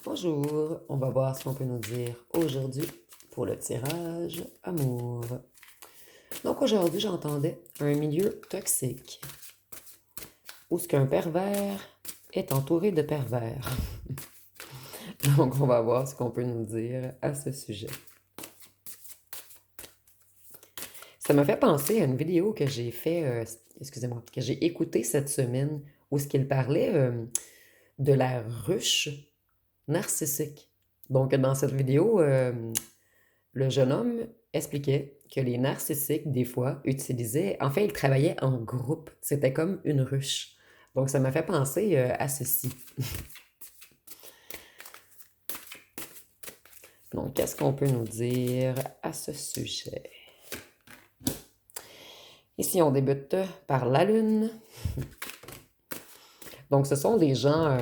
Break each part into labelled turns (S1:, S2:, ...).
S1: Bonjour, on va voir ce qu'on peut nous dire aujourd'hui pour le tirage amour. Donc aujourd'hui, j'entendais un milieu toxique où ce qu'un pervers est entouré de pervers. Donc on va voir ce qu'on peut nous dire à ce sujet. Ça m'a fait penser à une vidéo que j'ai excusez-moi, que j'ai écoutée cette semaine où ce qu'il parlait de la ruche narcissique. Donc dans cette vidéo, le jeune homme expliquait que les narcissiques, des fois, ils travaillaient en groupe. C'était comme une ruche. Donc, ça m'a fait penser à ceci. Donc, qu'est-ce qu'on peut nous dire à ce sujet? Ici, on débute par la Lune. Donc, ce sont des gens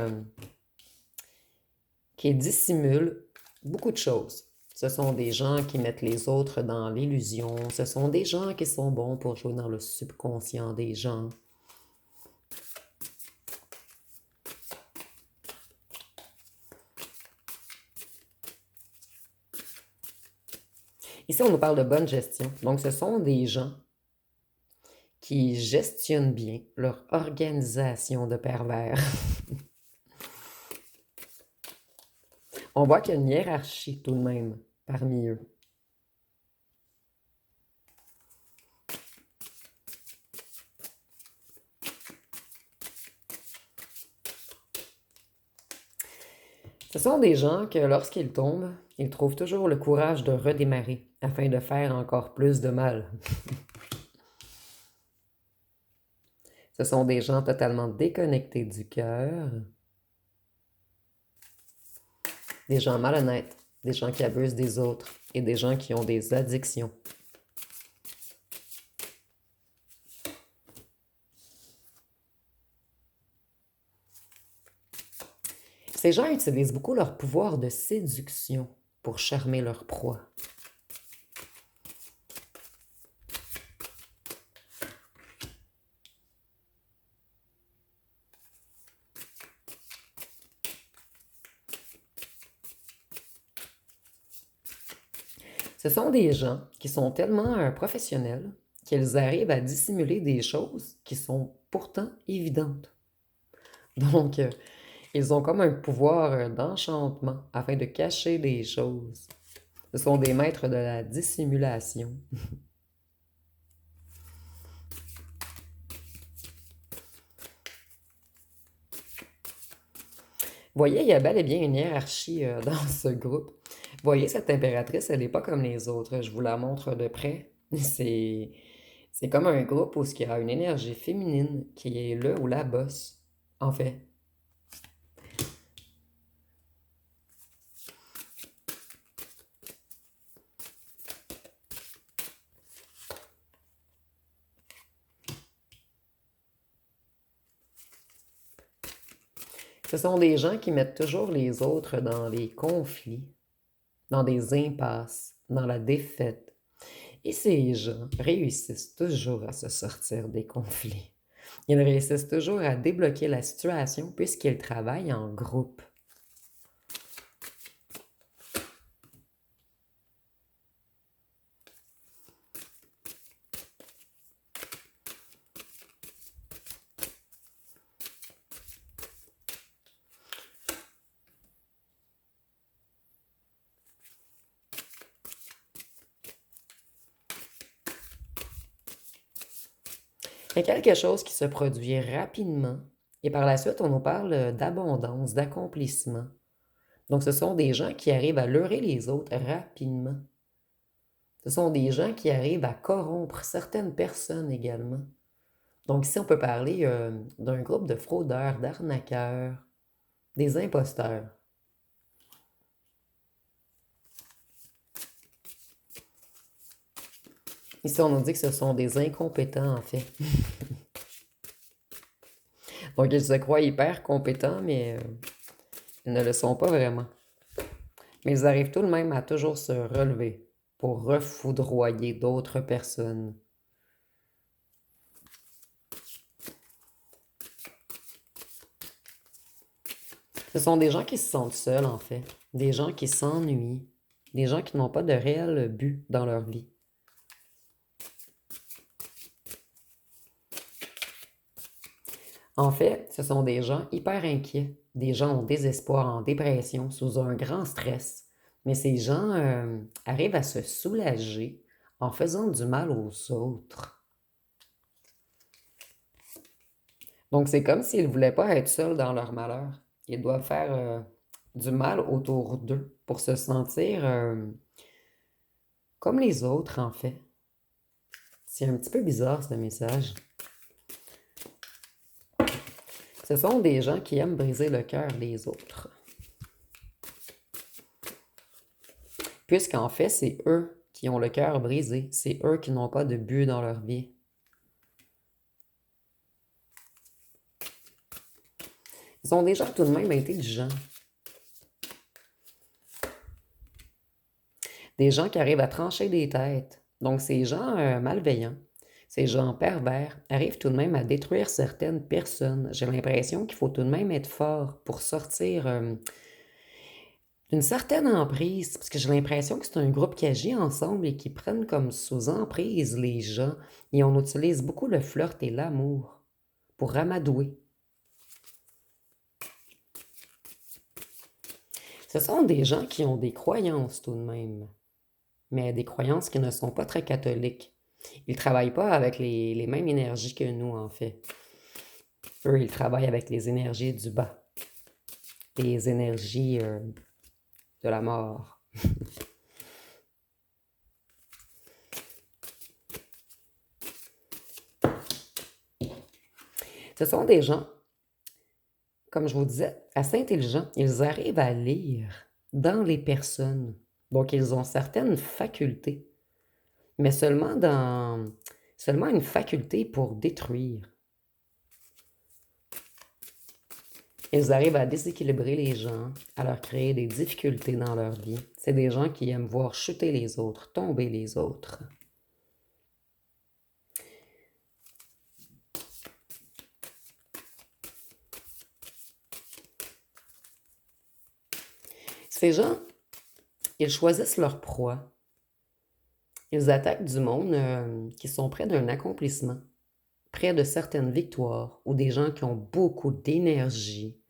S1: qui dissimulent beaucoup de choses. Ce sont des gens qui mettent les autres dans l'illusion. Ce sont des gens qui sont bons pour jouer dans le subconscient des gens. Ici, on nous parle de bonne gestion. Donc, ce sont des gens qui gestionnent bien leur organisation de pervers. On voit qu'il y a une hiérarchie tout de même parmi eux. Ce sont des gens que lorsqu'ils tombent, ils trouvent toujours le courage de redémarrer afin de faire encore plus de mal. Ce sont des gens totalement déconnectés du cœur, des gens malhonnêtes, des gens qui abusent des autres et des gens qui ont des addictions. Ces gens utilisent beaucoup leur pouvoir de séduction pour charmer leur proie. Ce sont des gens qui sont tellement professionnels qu'ils arrivent à dissimuler des choses qui sont pourtant évidentes. Donc, ils ont comme un pouvoir d'enchantement afin de cacher des choses. Ce sont des maîtres de la dissimulation. Vous voyez, il y a bel et bien une hiérarchie dans ce groupe. Vous voyez, cette impératrice, elle n'est pas comme les autres. Je vous la montre de près. C'est, c'est comme un groupe où il y a une énergie féminine qui est le ou la boss, en fait. Ce sont des gens qui mettent toujours les autres dans les conflits, dans des impasses, dans la défaite. Et ces gens réussissent toujours à se sortir des conflits. Ils réussissent toujours à débloquer la situation puisqu'ils travaillent en groupe. Il y a quelque chose qui se produit rapidement et par la suite, on nous parle d'abondance, d'accomplissement. Donc, ce sont des gens qui arrivent à leurrer les autres rapidement. Ce sont des gens qui arrivent à corrompre certaines personnes également. Donc ici, on peut parler d'un groupe de fraudeurs, d'arnaqueurs, des imposteurs. Ici, on nous dit que ce sont des incompétents, en fait. Donc, ils se croient hyper compétents, mais ils ne le sont pas vraiment. Mais ils arrivent tout de même à toujours se relever pour refoudroyer d'autres personnes. Ce sont des gens qui se sentent seuls, en fait. Des gens qui s'ennuient. Des gens qui n'ont pas de réel but dans leur vie. En fait, ce sont des gens hyper inquiets, des gens au désespoir, en dépression, sous un grand stress. Mais ces gens arrivent à se soulager en faisant du mal aux autres. Donc c'est comme s'ils ne voulaient pas être seuls dans leur malheur. Ils doivent faire du mal autour d'eux pour se sentir comme les autres, en fait. C'est un petit peu bizarre, ce message. Ce sont des gens qui aiment briser le cœur des autres. Puisqu'en fait, c'est eux qui ont le cœur brisé. C'est eux qui n'ont pas de but dans leur vie. Ils sont des gens tout de même intelligents. Des gens qui arrivent à trancher des têtes. Donc, ces gens malveillants, ces gens pervers, arrivent tout de même à détruire certaines personnes. J'ai l'impression qu'il faut tout de même être fort pour sortir d'une certaine emprise, parce que j'ai l'impression que c'est un groupe qui agit ensemble et qui prennent comme sous emprise les gens, et on utilise beaucoup le flirt et l'amour pour ramadouer. Ce sont des gens qui ont des croyances tout de même, mais des croyances qui ne sont pas très catholiques. Ils ne travaillent pas avec les mêmes énergies que nous, en fait. Eux, ils travaillent avec les énergies du bas, les énergies de la mort. Ce sont des gens, comme je vous disais, assez intelligents. Ils arrivent à lire dans les personnes. Donc, ils ont certaines facultés, mais seulement une faculté pour détruire. Ils arrivent à déséquilibrer les gens, à leur créer des difficultés dans leur vie. C'est des gens qui aiment voir chuter les autres, tomber les autres. Ces gens, ils choisissent leur proie. Ils attaquent du monde qui sont près d'un accomplissement, près de certaines victoires, ou des gens qui ont beaucoup d'énergie.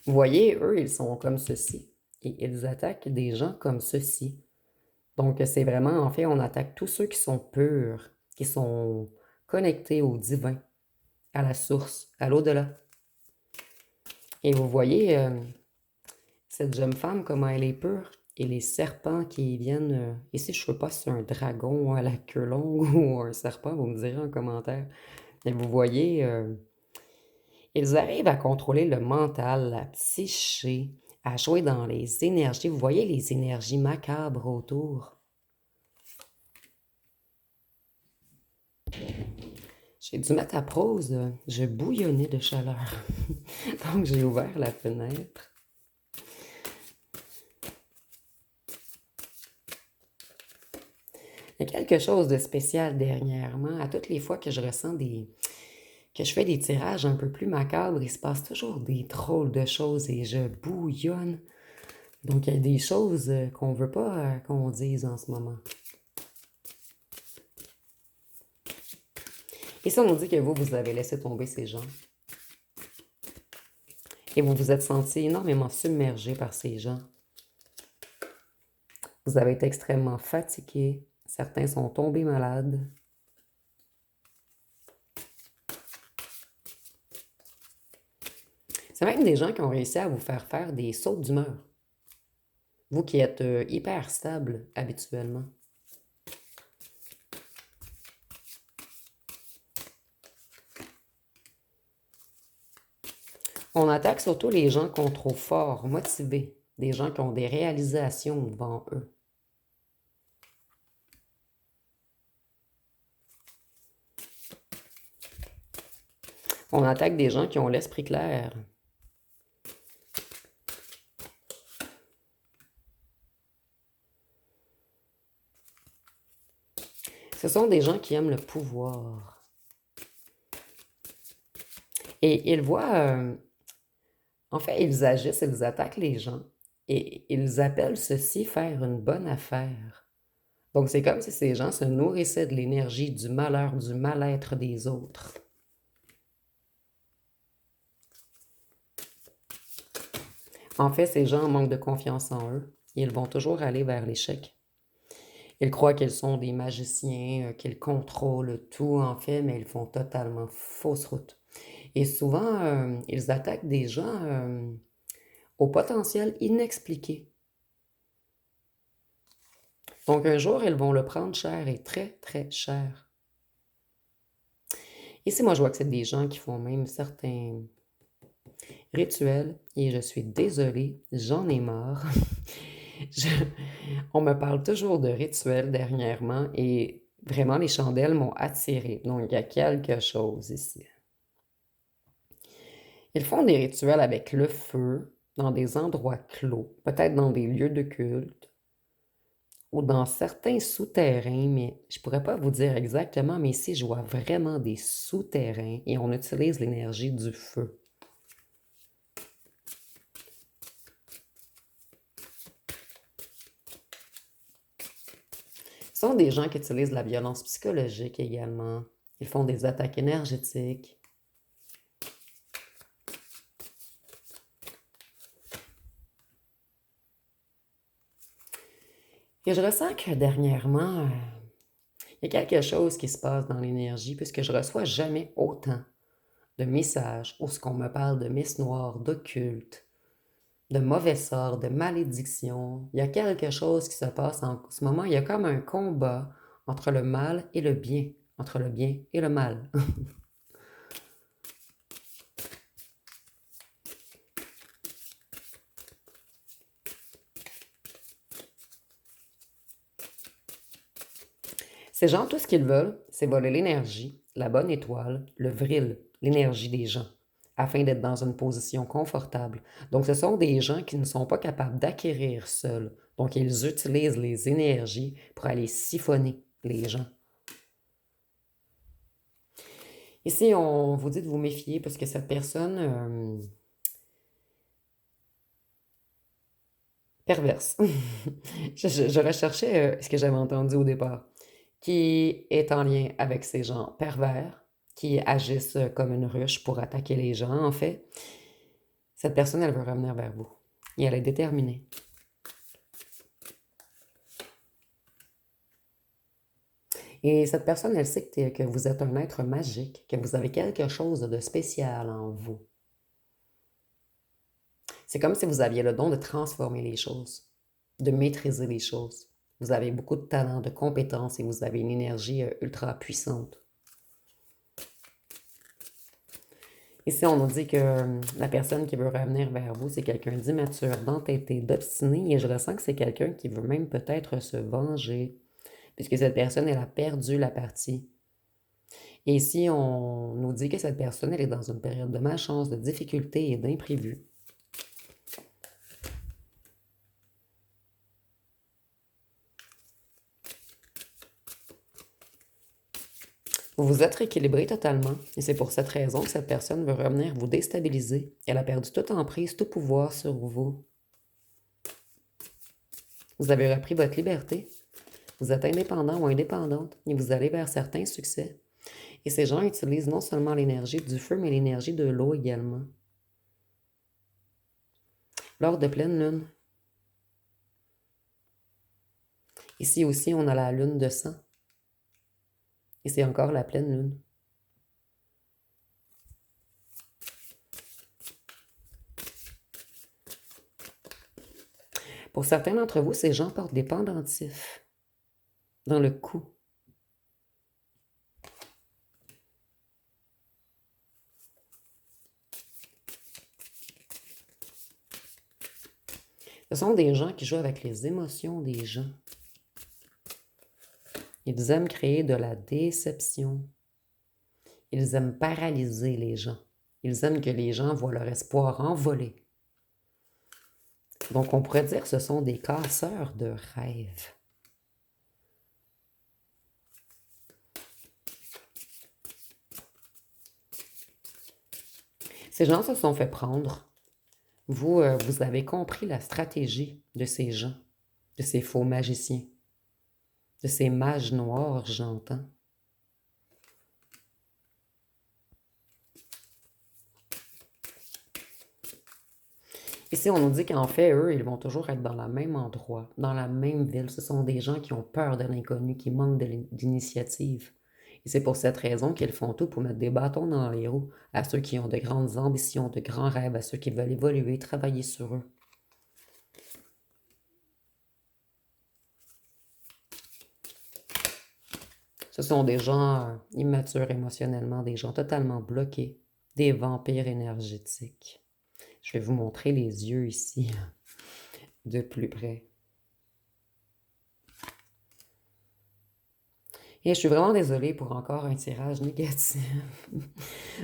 S1: Vous voyez, eux, ils sont comme ceci. Et ils attaquent des gens comme ceci. Donc, c'est vraiment, en fait, on attaque tous ceux qui sont purs, qui sont connectés au divin, à la source, à l'au-delà. Et vous voyez, cette jeune femme, comment elle est pure, et les serpents qui viennent... ici, je ne sais pas si c'est un dragon à la queue longue ou un serpent, vous me direz en commentaire. Mais vous voyez, ils arrivent à contrôler le mental, la psyché, à jouer dans les énergies. Vous voyez les énergies macabres autour. J'ai dû mettre à pause, je bouillonnais de chaleur. Donc j'ai ouvert la fenêtre. Il y a quelque chose de spécial dernièrement. À toutes les fois que je ressens que je fais des tirages un peu plus macabres, il se passe toujours des drôles de choses et je bouillonne. Donc il y a des choses qu'on ne veut pas qu'on dise en ce moment. Et ça nous dit que vous avez laissé tomber ces gens. Et vous vous êtes senti énormément submergé par ces gens. Vous avez été extrêmement fatigué. Certains sont tombés malades. C'est même des gens qui ont réussi à vous faire des sauts d'humeur. Vous qui êtes hyper stable habituellement. On attaque surtout les gens qui sont trop forts, motivés, des gens qui ont des réalisations devant eux. On attaque des gens qui ont l'esprit clair. Ce sont des gens qui aiment le pouvoir. Et ils voient, en fait, ils agissent, ils attaquent les gens et ils appellent ceci faire une bonne affaire. Donc, c'est comme si ces gens se nourrissaient de l'énergie, du malheur, du mal-être des autres. En fait, ces gens manquent de confiance en eux et ils vont toujours aller vers l'échec. Ils croient qu'ils sont des magiciens, qu'ils contrôlent tout en fait, mais ils font totalement fausse route. Et souvent, ils attaquent des gens au potentiel inexpliqué. Donc un jour, ils vont le prendre cher et très, très cher. Ici, moi, je vois que c'est des gens qui font même certains rituels et je suis désolée, j'en ai marre. Je- On me parle toujours de rituels dernièrement et vraiment les chandelles m'ont attirée. Donc il y a quelque chose ici. Ils font des rituels avec le feu dans des endroits clos, peut-être dans des lieux de culte ou dans certains souterrains, mais je pourrais pas vous dire exactement, mais ici je vois vraiment des souterrains et on utilise l'énergie du feu. Ce sont des gens qui utilisent la violence psychologique également. Ils font des attaques énergétiques. Et je ressens que dernièrement, il y a quelque chose qui se passe dans l'énergie puisque je reçois jamais autant de messages où ce qu'on me parle de messe noire, d'occulte, de mauvais sort, de malédiction. Il y a quelque chose qui se passe en ce moment. Il y a comme un combat entre le mal et le bien, entre le bien et le mal. Ces gens, tout ce qu'ils veulent, c'est voler l'énergie, la bonne étoile, le vril, l'énergie des gens, afin d'être dans une position confortable. Donc, ce sont des gens qui ne sont pas capables d'acquérir seuls. Donc, ils utilisent les énergies pour aller siphonner les gens. Ici, on vous dit de vous méfier parce que cette personne perverse, je recherchais ce que j'avais entendu au départ, qui est en lien avec ces gens pervers, qui agissent comme une ruche pour attaquer les gens, en fait. Cette personne, elle veut revenir vers vous. Et elle est déterminée. Et cette personne, elle sait que vous êtes un être magique, que vous avez quelque chose de spécial en vous. C'est comme si vous aviez le don de transformer les choses, de maîtriser les choses. Vous avez beaucoup de talent, de compétences et vous avez une énergie ultra puissante. Ici, on nous dit que la personne qui veut revenir vers vous, c'est quelqu'un d'immature, d'entêté, d'obstiné, et je ressens que c'est quelqu'un qui veut même peut-être se venger, puisque cette personne, elle a perdu la partie. Et ici, on nous dit que cette personne, elle est dans une période de malchance, de difficulté et d'imprévu. Vous vous êtes rééquilibré totalement, et c'est pour cette raison que cette personne veut revenir vous déstabiliser. Elle a perdu toute emprise, tout pouvoir sur vous. Vous avez repris votre liberté. Vous êtes indépendant ou indépendante, et vous allez vers certains succès. Et ces gens utilisent non seulement l'énergie du feu, mais l'énergie de l'eau également. Lors de pleine lune. Ici aussi, on a la lune de sang. Et c'est encore la pleine lune. Pour certains d'entre vous, ces gens portent des pendentifs dans le cou. Ce sont des gens qui jouent avec les émotions des gens. Ils aiment créer de la déception. Ils aiment paralyser les gens. Ils aiment que les gens voient leur espoir envoler. Donc, on pourrait dire que ce sont des casseurs de rêves. Ces gens se sont fait prendre. Vous, vous avez compris la stratégie de ces gens, de ces faux magiciens, de ces mages noirs, j'entends. Ici, on nous dit qu'en fait, eux, ils vont toujours être dans le même endroit, dans la même ville. Ce sont des gens qui ont peur de l'inconnu, qui manquent d'initiative. Et c'est pour cette raison qu'ils font tout pour mettre des bâtons dans les roues à ceux qui ont de grandes ambitions, de grands rêves, à ceux qui veulent évoluer, travailler sur eux. Ce sont des gens immatures émotionnellement, des gens totalement bloqués, des vampires énergétiques. Je vais vous montrer les yeux ici, de plus près. Et je suis vraiment désolée pour encore un tirage négatif.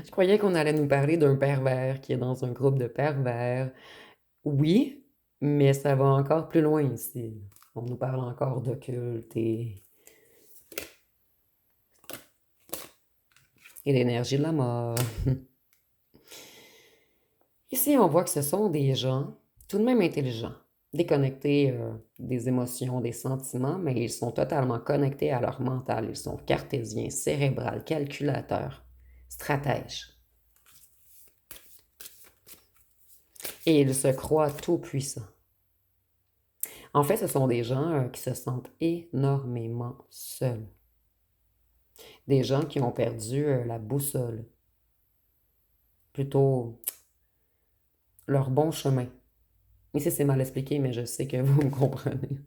S1: Je croyais qu'on allait nous parler d'un pervers qui est dans un groupe de pervers. Oui, mais ça va encore plus loin ici. On nous parle encore d'occulte et l'énergie de la mort. Ici, on voit que ce sont des gens tout de même intelligents, déconnectés des émotions, des sentiments, mais ils sont totalement connectés à leur mental. Ils sont cartésiens, cérébral, calculateurs, stratèges. Et ils se croient tout-puissants. En fait, ce sont des gens qui se sentent énormément seuls. Des gens qui ont perdu la boussole. Plutôt leur bon chemin. Ici, c'est mal expliqué, mais je sais que vous me comprenez.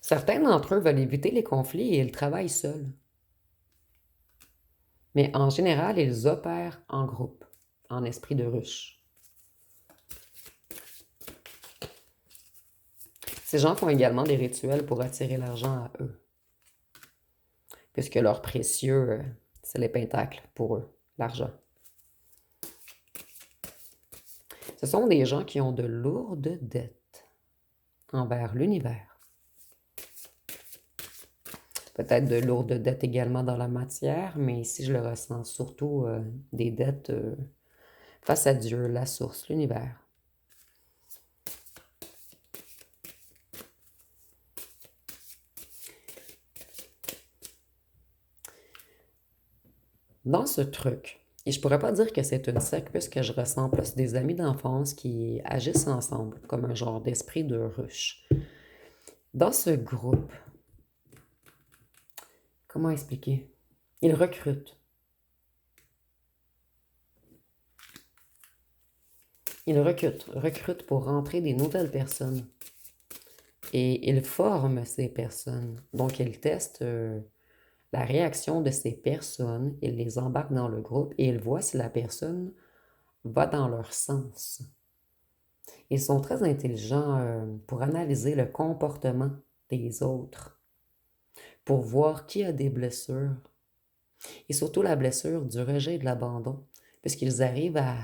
S1: Certains d'entre eux veulent éviter les conflits et ils travaillent seuls. Mais en général, ils opèrent en groupe, en esprit de ruche. Ces gens font également des rituels pour attirer l'argent à eux, puisque leur précieux, c'est les pentacles pour eux, l'argent. Ce sont des gens qui ont de lourdes dettes envers l'univers. Peut-être de lourdes dettes également dans la matière, mais ici je le ressens surtout des dettes face à Dieu, la source, l'univers. Dans ce truc, et je pourrais pas dire que c'est une secte puisque je ressens plus des amis d'enfance qui agissent ensemble comme un genre d'esprit de ruche. Dans ce groupe, comment expliquer? Ils recrutent. Ils recrutent pour rentrer des nouvelles personnes. Et ils forment ces personnes. Donc, ils testent la réaction de ces personnes, ils les embarquent dans le groupe et ils voient si la personne va dans leur sens. Ils sont très intelligents pour analyser le comportement des autres, pour voir qui a des blessures, et surtout la blessure du rejet et de l'abandon, puisqu'ils arrivent à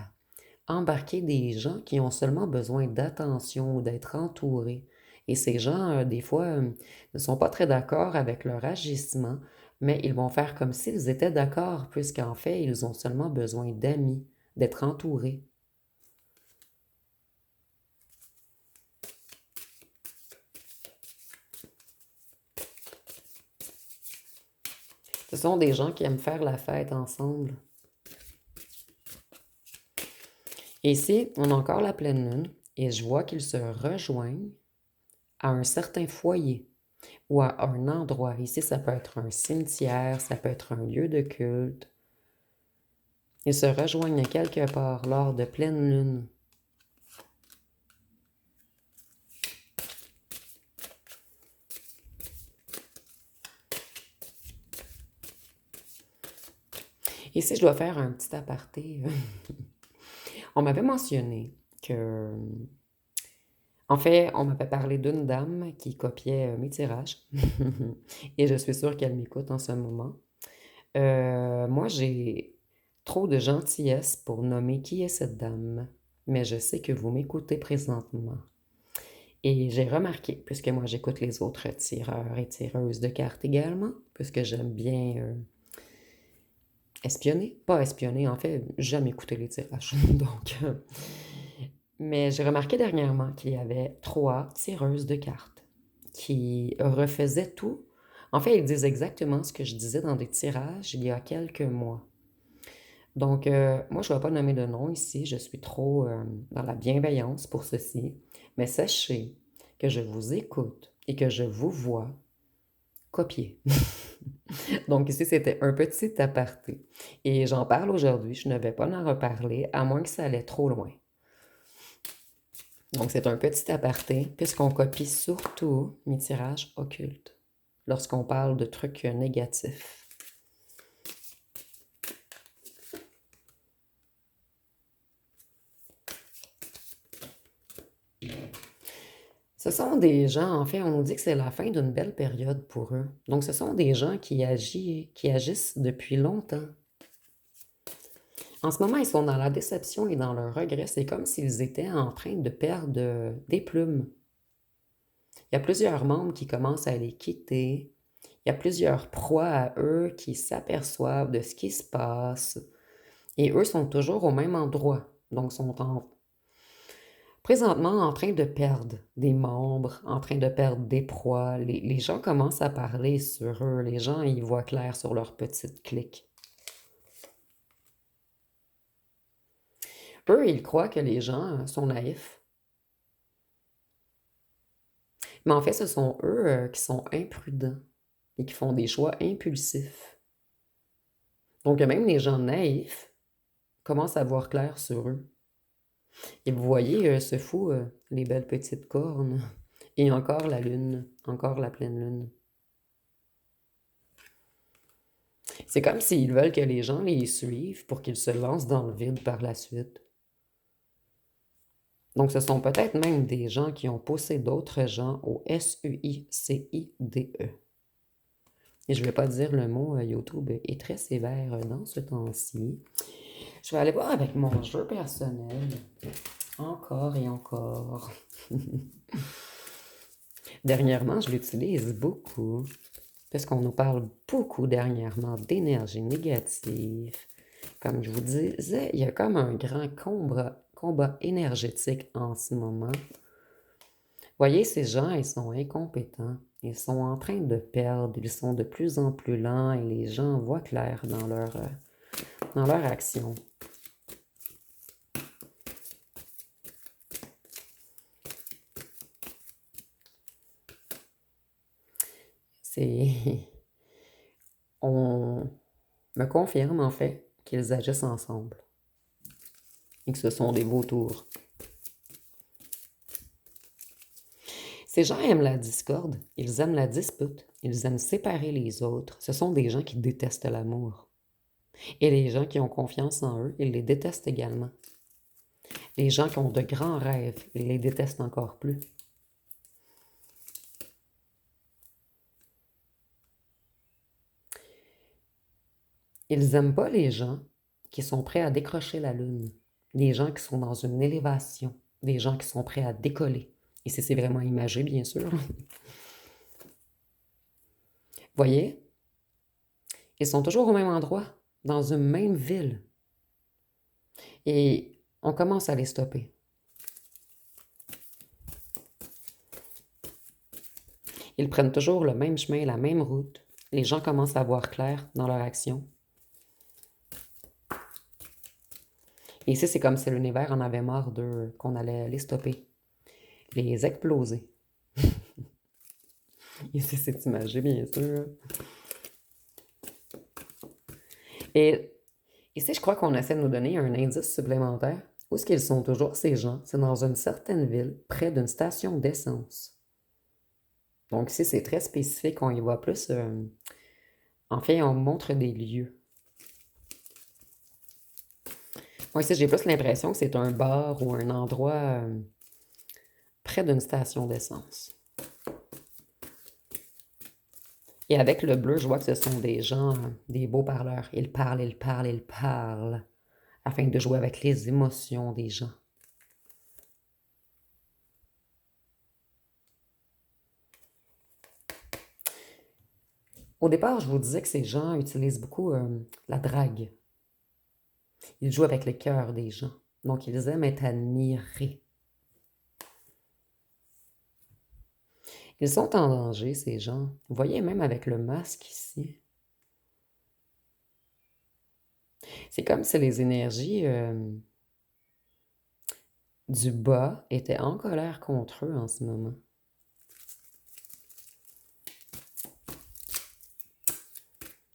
S1: embarquer des gens qui ont seulement besoin d'attention ou d'être entourés. Et ces gens, des fois, ne sont pas très d'accord avec leur agissement, mais ils vont faire comme s'ils étaient d'accord, puisqu'en fait, ils ont seulement besoin d'amis, d'être entourés. Ce sont des gens qui aiment faire la fête ensemble. Et ici, on a encore la pleine lune, et je vois qu'ils se rejoignent à un certain foyer ou à un endroit. Ici, ça peut être un cimetière, ça peut être un lieu de culte. Ils se rejoignent quelque part lors de pleine lune. Ici, je dois faire un petit aparté. On m'avait mentionné que... En fait, on m'avait parlé d'une dame qui copiait mes tirages. Et je suis sûre qu'elle m'écoute en ce moment. Moi, j'ai trop de gentillesse pour nommer qui est cette dame. Mais je sais que vous m'écoutez présentement. Et j'ai remarqué, puisque moi j'écoute les autres tireurs et tireuses de cartes également, puisque j'aime bien espionner. Pas espionner, en fait, j'aime écouter les tirages. Donc, mais j'ai remarqué dernièrement qu'il y avait trois tireuses de cartes qui refaisaient tout. En fait, ils disent exactement ce que je disais dans des tirages il y a quelques mois. Donc, moi, je ne vais pas nommer de nom ici, je suis trop dans la bienveillance pour ceci, mais sachez que je vous écoute et que je vous vois copier. Donc, ici, c'était un petit aparté. Et j'en parle aujourd'hui, je ne vais pas en reparler, à moins que ça allait trop loin. Donc, c'est un petit aparté, puisqu'on copie surtout mes tirages occultes lorsqu'on parle de trucs négatifs. Ce sont des gens, en fait, on nous dit que c'est la fin d'une belle période pour eux. Donc, ce sont des gens qui agissent depuis longtemps. En ce moment, ils sont dans la déception et dans le regret. C'est comme s'ils étaient en train de perdre des plumes. Il y a plusieurs membres qui commencent à les quitter. Il y a plusieurs proies à eux qui s'aperçoivent de ce qui se passe. Et eux sont toujours au même endroit. Donc, présentement en train de perdre des membres, en train de perdre des proies. Les gens commencent à parler sur eux. Les gens, ils voient clair sur leur petite clique. Eux, ils croient que les gens sont naïfs. Mais en fait, ce sont eux qui sont imprudents et qui font des choix impulsifs. Donc, même les gens naïfs commencent à voir clair sur eux. Et vous voyez ce fou, les belles petites cornes, et encore la lune, encore la pleine lune. C'est comme s'ils veulent que les gens les suivent pour qu'ils se lancent dans le vide par la suite. Donc, ce sont peut-être même des gens qui ont poussé d'autres gens au SUICIDE. Et je ne vais pas dire le mot, YouTube est très sévère dans ce temps-ci. Je vais aller voir avec mon jeu personnel. Encore et encore. Dernièrement, je l'utilise beaucoup. Parce qu'on nous parle beaucoup dernièrement d'énergie négative. Comme je vous disais, il y a comme un grand combat énergétique en ce moment. Voyez, ces gens, ils sont incompétents. Ils sont en train de perdre. Ils sont de plus en plus lents et les gens voient clair dans leur action. C'est... On me confirme en fait qu'ils agissent ensemble et que ce sont des vautours. Ces gens aiment la discorde, ils aiment la dispute, ils aiment séparer les autres. Ce sont des gens qui détestent l'amour. Et les gens qui ont confiance en eux, ils les détestent également. Les gens qui ont de grands rêves, ils les détestent encore plus. Ils n'aiment pas les gens qui sont prêts à décrocher la lune, des gens qui sont dans une élévation, des gens qui sont prêts à décoller. Et c'est vraiment imagé, bien sûr. Voyez, ils sont toujours au même endroit, dans une même ville. Et on commence à les stopper. Ils prennent toujours le même chemin, la même route. Les gens commencent à voir clair dans leur action. Et ici, c'est comme si l'univers en avait marre d'eux, qu'on allait les stopper, les exploser. Ici, c'est imagé, bien sûr. Et ici, je crois qu'on essaie de nous donner un indice supplémentaire. Où est-ce qu'ils sont toujours, ces gens? C'est dans une certaine ville, près d'une station d'essence. Donc ici, c'est très spécifique, on y voit plus... en fait, on montre des lieux. Moi, ici, j'ai plus l'impression que c'est un bar ou un endroit près d'une station d'essence. Et avec le bleu, je vois que ce sont des gens, des beaux parleurs. Ils parlent, ils parlent, ils parlent, afin de jouer avec les émotions des gens. Au départ, je vous disais que ces gens utilisent beaucoup la drague. Ils jouent avec le cœur des gens. Donc, ils aiment être admirés. Ils sont en danger, ces gens. Vous voyez, même avec le masque ici. C'est comme si les énergies du bas étaient en colère contre eux en ce moment.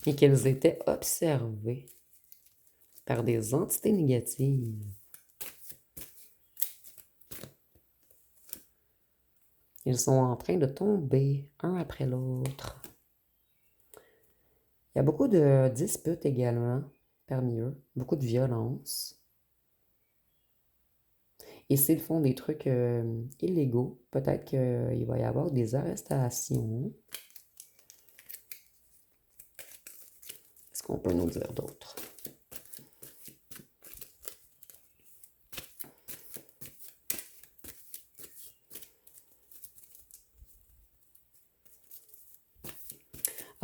S1: Et qu'ils étaient observés par des entités négatives. Ils sont en train de tomber un après l'autre. Il y a beaucoup de disputes également parmi eux, beaucoup de violence. Et s'ils font des trucs illégaux, peut-être qu'il va y avoir des arrestations. Qu'est-ce qu'on peut nous dire d'autre?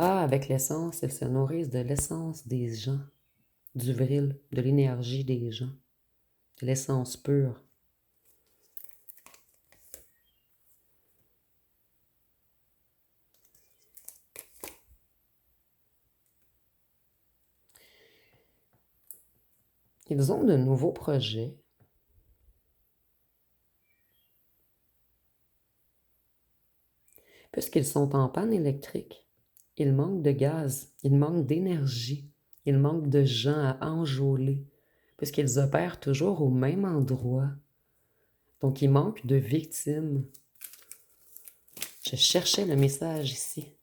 S1: Ah, avec l'essence, ils se nourrissent de l'essence des gens, du vril, de l'énergie des gens, de l'essence pure. Ils ont de nouveaux projets. Puisqu'ils sont en panne électrique, ils manquent de gaz, ils manquent d'énergie, ils manquent de gens à enjôler, puisqu'ils opèrent toujours au même endroit. Donc, il manque de victimes. Je cherchais le message ici.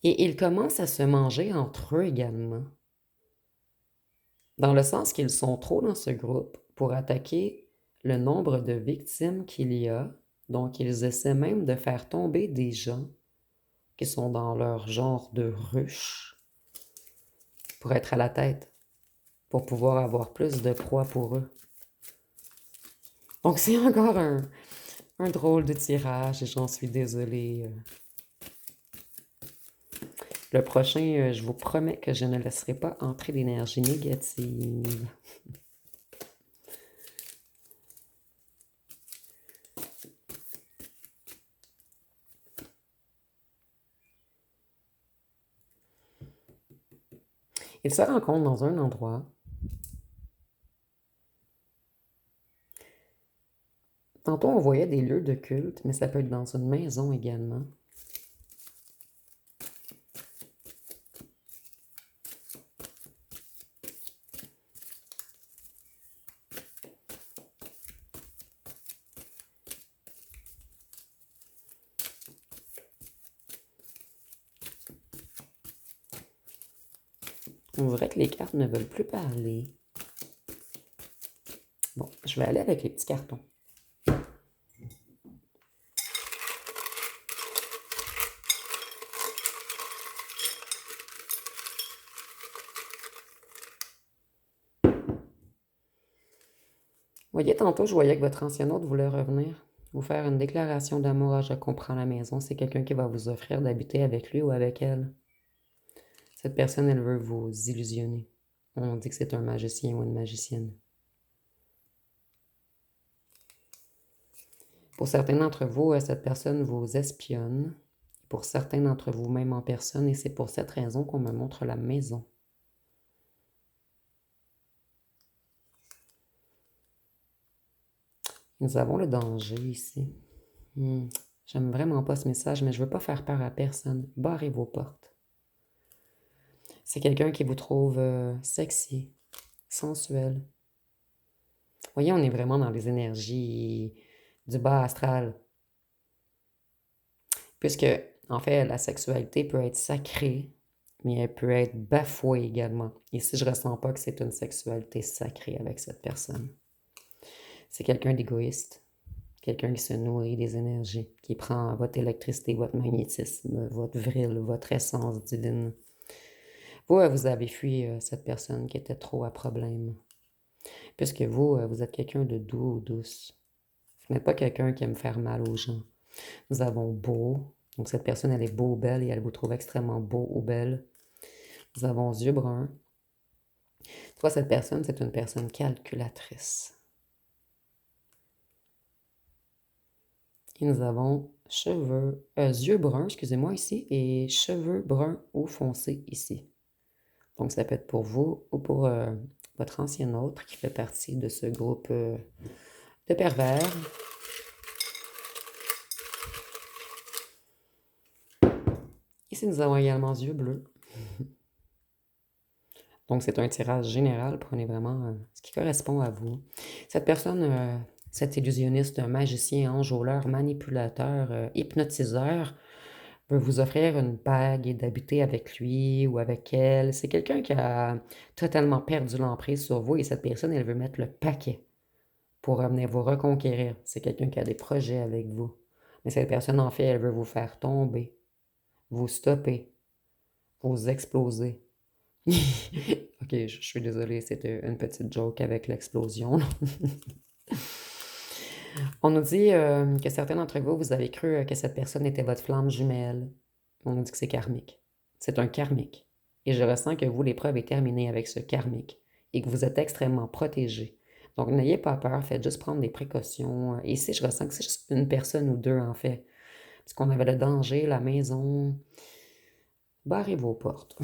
S1: Et ils commencent à se manger entre eux également. Dans le sens qu'ils sont trop dans ce groupe pour attaquer le nombre de victimes qu'il y a. Donc, ils essaient même de faire tomber des gens qui sont dans leur genre de ruche pour être à la tête, pour pouvoir avoir plus de proie pour eux. Donc, c'est encore un drôle de tirage et j'en suis désolée. Le prochain, je vous promets que je ne laisserai pas entrer d'énergie négative. Ils se rencontrent dans un endroit. Tantôt, on voyait des lieux de culte, mais ça peut être dans une maison également. On dirait que les cartes ne veulent plus parler. Bon, je vais aller avec les petits cartons. Voyez, tantôt, je voyais que votre ancien hôte voulait revenir, vous faire une déclaration d'amour. Je comprends la maison. C'est quelqu'un qui va vous offrir d'habiter avec lui ou avec elle. Cette personne, elle veut vous illusionner. On dit que c'est un magicien ou une magicienne. Pour certains d'entre vous, cette personne vous espionne. Pour certains d'entre vous, même en personne. Et c'est pour cette raison qu'on me montre la maison. Nous avons le danger ici. J'aime vraiment pas ce message, mais je veux pas faire peur à personne. Barrez vos portes. C'est quelqu'un qui vous trouve sexy, sensuel. Voyez, on est vraiment dans les énergies du bas astral. Puisque, en fait, la sexualité peut être sacrée, mais elle peut être bafouée également. Ici, je ressens pas que c'est une sexualité sacrée avec cette personne. C'est quelqu'un d'égoïste. Quelqu'un qui se nourrit des énergies, qui prend votre électricité, votre magnétisme, votre vril, votre essence divine. Vous, vous avez fui cette personne qui était trop à problème. Puisque vous, vous êtes quelqu'un de doux ou douce. Vous n'êtes pas quelqu'un qui aime faire mal aux gens. Nous avons beau. Donc cette personne, elle est beau ou belle et elle vous trouve extrêmement beau ou belle. Nous avons yeux bruns. Toi, cette personne, c'est une personne calculatrice. Et nous avons yeux bruns, excusez-moi, ici, et cheveux bruns ou foncés ici. Donc, ça peut être pour vous ou pour votre ancien autre qui fait partie de ce groupe de pervers. Ici, nous avons également yeux bleus. Donc, c'est un tirage général. Prenez vraiment ce qui correspond à vous. Cette personne, cet illusionniste, magicien, enjôleur, manipulateur, hypnotiseur, veut vous offrir une bague et d'habiter avec lui ou avec elle. C'est quelqu'un qui a totalement perdu l'emprise sur vous et cette personne, elle veut mettre le paquet pour venir vous reconquérir. C'est quelqu'un qui a des projets avec vous. Mais cette personne, en fait, elle veut vous faire tomber, vous stopper, vous exploser. Ok, je suis désolée, c'était une petite joke avec l'explosion. On nous dit que certains d'entre vous, vous avez cru que cette personne était votre flamme jumelle. On nous dit que c'est karmique. C'est un karmique. Et je ressens que vous, l'épreuve est terminée avec ce karmique et que vous êtes extrêmement protégé. Donc, n'ayez pas peur, faites juste prendre des précautions. Et ici, je ressens que c'est juste une personne ou deux, en fait. Parce qu'on avait le danger, la maison. Barrez vos portes.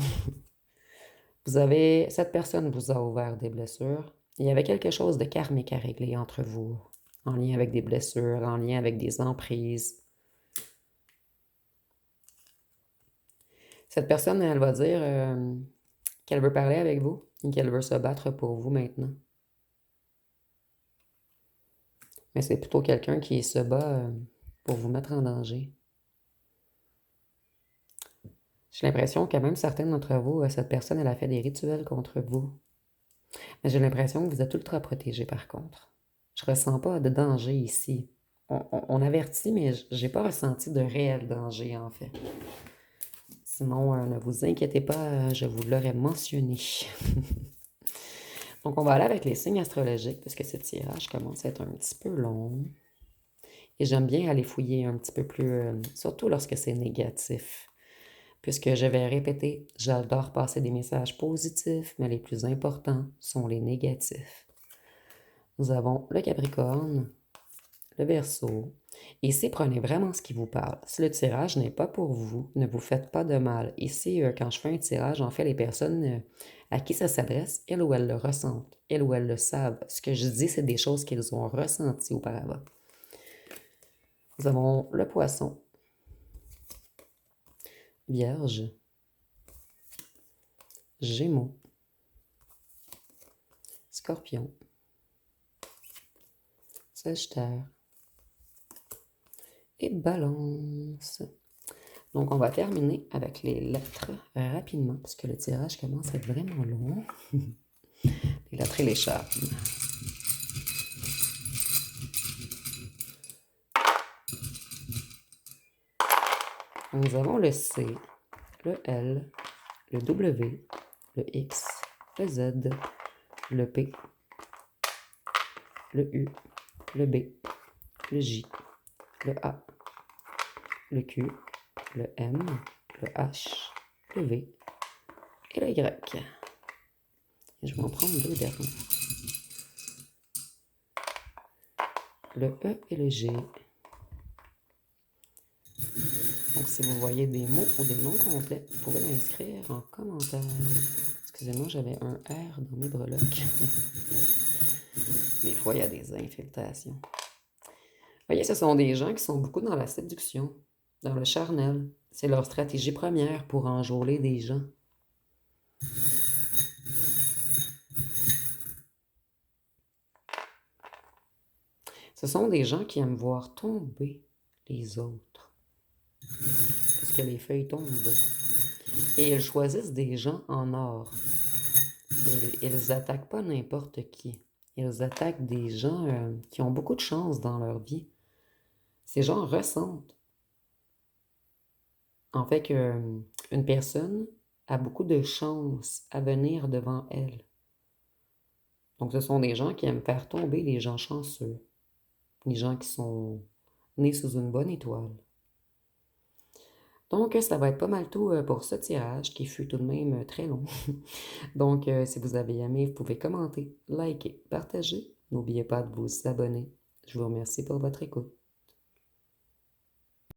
S1: Cette personne vous a ouvert des blessures. Il y avait quelque chose de karmique à régler entre vous, en lien avec des blessures, en lien avec des emprises. Cette personne, elle va dire qu'elle veut parler avec vous et qu'elle veut se battre pour vous maintenant. Mais c'est plutôt quelqu'un qui se bat pour vous mettre en danger. J'ai l'impression que même certaines d'entre vous, cette personne, elle a fait des rituels contre vous. Mais j'ai l'impression que vous êtes ultra protégé par contre. Je ressens pas de danger ici. On avertit, mais j'ai pas ressenti de réel danger en fait. Sinon, ne vous inquiétez pas, je vous l'aurais mentionné. Donc, on va aller avec les signes astrologiques, puisque ce tirage commence à être un petit peu long. Et j'aime bien aller fouiller un petit peu plus, surtout lorsque c'est négatif. Puisque je vais répéter, j'adore passer des messages positifs, mais les plus importants sont les négatifs. Nous avons le Capricorne, le Verseau. Ici, prenez vraiment ce qui vous parle. Si le tirage n'est pas pour vous, ne vous faites pas de mal. Ici, quand je fais un tirage, en fait, les personnes à qui ça s'adresse, elles ou elles le ressentent, elles ou elles le savent. Ce que je dis, c'est des choses qu'ils ont ressenties auparavant. Nous avons le Poisson, Vierge, Gémeaux, Scorpion, Sagittaire et Balance. Donc, on va terminer avec les lettres rapidement, puisque le tirage commence à être vraiment long. Les lettres et les charmes. Nous avons le C, le L, le W, le X, le Z, le P, le U, le B, le J, le A, le Q, le M, le H, le V et le Y. Et je vais en prendre deux derniers. Le E et le G. Donc, si vous voyez des mots ou des noms complets, vous pouvez l'inscrire en commentaire. Excusez-moi, j'avais un R dans mes breloques. Des fois, il y a des infiltrations. Vous voyez, ce sont des gens qui sont beaucoup dans la séduction, dans le charnel. C'est leur stratégie première pour enjôler des gens. Ce sont des gens qui aiment voir tomber les autres. Parce que les feuilles tombent. Et ils choisissent des gens en or. Ils attaquent pas n'importe qui. Ils attaquent des gens qui ont beaucoup de chance dans leur vie. Ces gens ressentent en fait qu'une personne a beaucoup de chance à venir devant elle. Donc, ce sont des gens qui aiment faire tomber les gens chanceux, les gens qui sont nés sous une bonne étoile. Donc, ça va être pas mal tout pour ce tirage qui fut tout de même très long. Donc, si vous avez aimé, vous pouvez commenter, liker, partager. N'oubliez pas de vous abonner. Je vous remercie pour votre écoute.